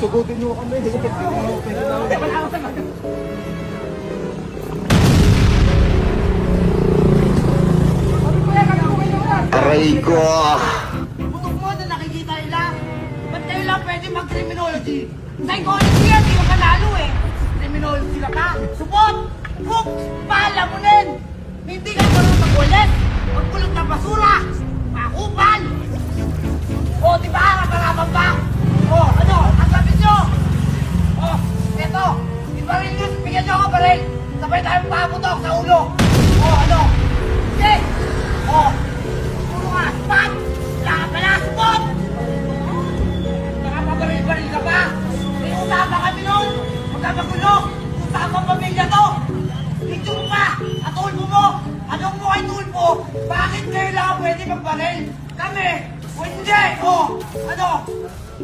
Sugutin nyo kami. Aray ko! Putok mo na nakikita nila. Ba't kayo lang pwede mag-criminology? Psychology yan, di ka panalo eh. Criminology na ka. Supot! Hook! Palamunin! Hindi ka marunong mag-ulit. Magpulot ng basura. Makupal! O, di ba? Nakaraman pa? O, ano? Ang sabi nyo? O, eto. Ibaril nyo. Bigyan nyo ako baril. Sabay tayong paputok sa ulo. O, ano? Sige! O, ulo nga. Spot! Lahat ka na, supot! Nakapabaril-baril ka pa? May usama kami nun. Magkapagulo. Usama pamilya to. Video mo pa. At tulpo mo. Anong mo kay tulpo? Bakit kayo lang pwede magbaril? Kami. O hindi. O, ano?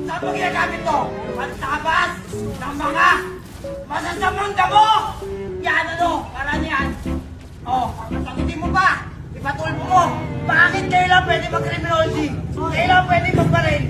Saan mo ginagamit to? Pantabas ng mga masasamang damo. Yan, ano? Para niyan. O, sagutin mo pa. Ipatulpo mo. Bakit kayo lang pwede mag-criminology? Kayo lang pwede magbaril?